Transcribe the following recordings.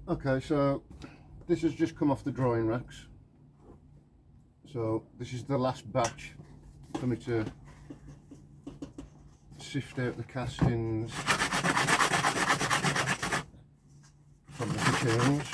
Okay, so this has just come off the drying racks. So this is the last batch for me to sift out the castings from the cocoons.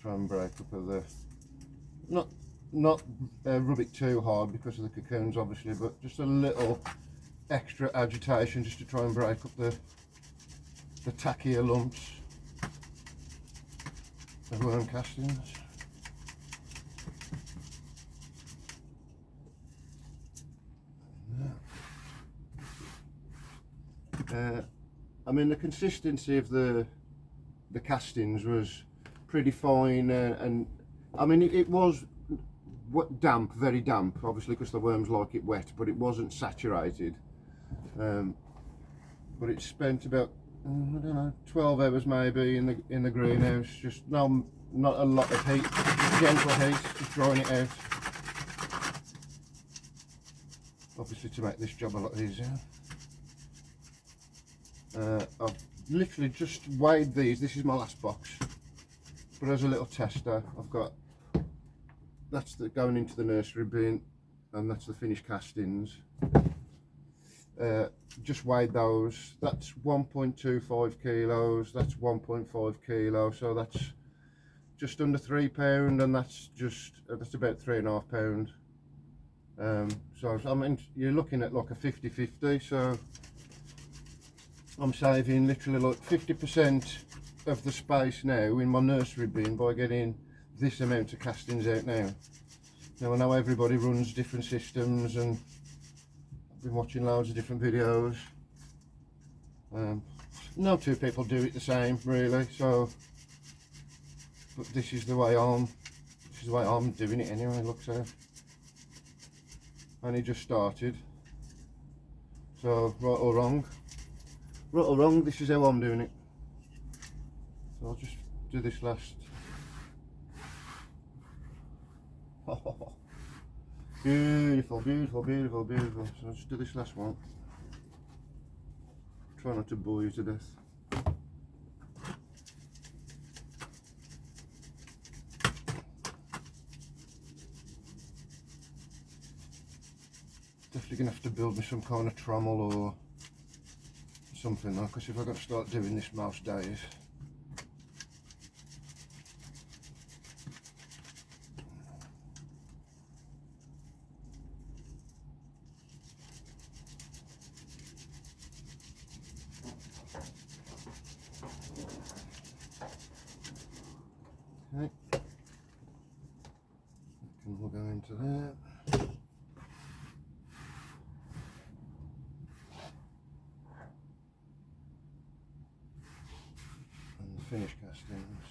Try and break up of the, not rub it too hard because of the cocoons obviously, but just a little extra agitation just to try and break up the tackier lumps of worm castings. I mean, the consistency of the castings was pretty fine, and I mean it was damp, very damp, obviously because the worms like it wet, but it wasn't saturated. But it spent about I don't know, 12 hours maybe in the greenhouse, just not a lot of heat, just gentle heat, just drying it out. Obviously to make this job a lot easier. I've literally just weighed these. This is my last box. But as a little tester, I've got, that's going into the nursery bin, and that's the finished castings. Just weighed those. That's 1.25 kilos, that's 1.5 kilos, so that's just under £3, and that's about £3.5. So I mean, you're looking at like a 50-50, so I'm saving literally like 50% of the space now in my nursery bin by getting this amount of castings out now. Now I know everybody runs different systems, and I've been watching loads of different videos. No two people do it the same really, so but this is the way I'm doing it anyway. Look, so only just started, so right or wrong, this is how I'm doing it. So I'll just do this last. Beautiful, beautiful, beautiful, beautiful. So I'll just do this last one. Try not to bore you to death. Definitely gonna have to build me some kind of trommel or something though, because if I've got to start doing this most days. Okay, and we'll go into there. And the finished castings.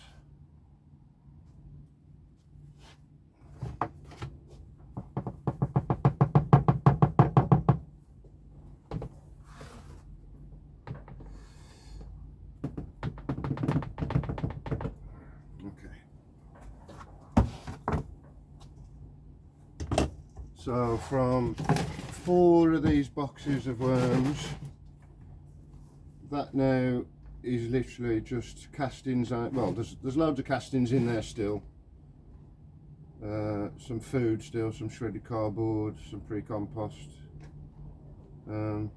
So from 4 of these boxes of worms, that now is literally just castings. Well, there's loads of castings in there still. Some food still, some shredded cardboard, some pre-compost. So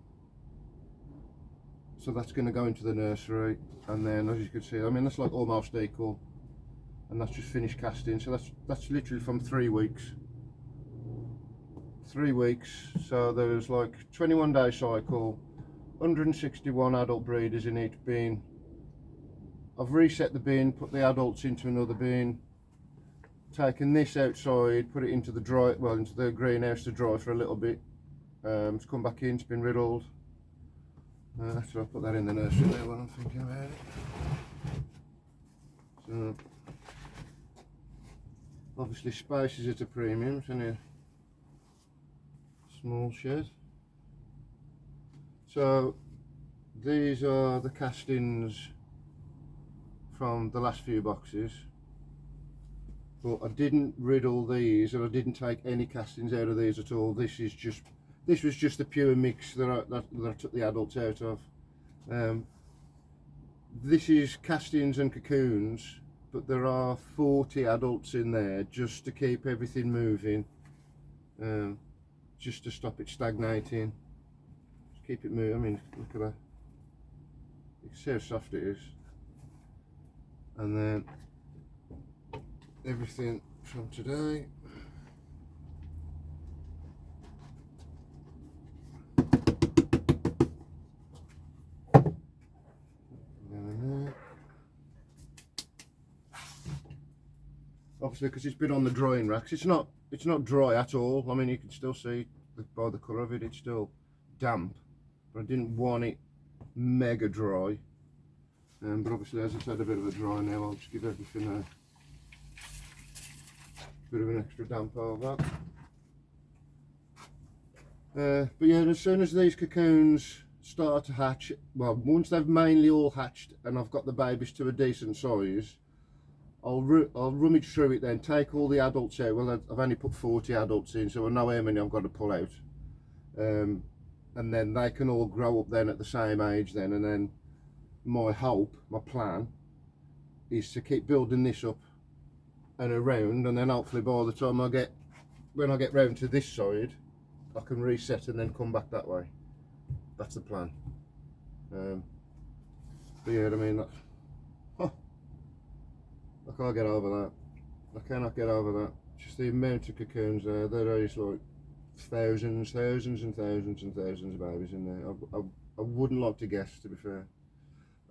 that's going to go into the nursery, and then as you can see, I mean that's like almost equal, and that's just finished casting. So that's literally from 3 weeks. 3 weeks, so there's like 21-day cycle, 161 adult breeders in each bin. I've reset the bin, put the adults into another bin, taken this outside, put it into the into the greenhouse to dry for a little bit. It's come back in, it's been riddled. So I'll put that in the nursery now when I'm thinking about it. So obviously space is at a premium, it's only a small shed. So these are the castings from the last few boxes, but I didn't riddle these, and I didn't take any castings out of these at all. This was just the pure mix that I took the adults out of. This is castings and cocoons, but there are 40 adults in there just to keep everything moving, just to stop it stagnating, just keep it moving. I mean, look at that, you can see how soft it is. And then everything from today. Obviously, because it's been on the drying racks, it's not dry at all. I mean, you can still see by the colour of it, it's still damp, but I didn't want it mega dry. But obviously, as it's had a bit of a dry now, I'll just give everything a bit of an extra damp over that. But yeah, as soon as these cocoons start to hatch, well, once they've mainly all hatched and I've got the babies to a decent size, I'll rummage through it then, take all the adults out. Well, I've only put 40 adults in, so I know how many I've got to pull out. And then they can all grow up then at the same age then, and then my hope, my plan, is to keep building this up and around, and then hopefully by the time when I get round to this side, I can reset and then come back that way. That's the plan. But yeah, I mean, I can't get over that. I cannot get over that. Just the amount of cocoons there. There is like thousands and thousands and thousands of babies in there. I wouldn't like to guess, to be fair.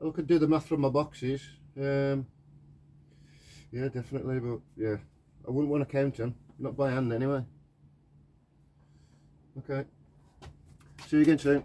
I could do the math from my boxes. Yeah, definitely, but yeah, I wouldn't want to count them. Not by hand anyway. Okay. See you again soon.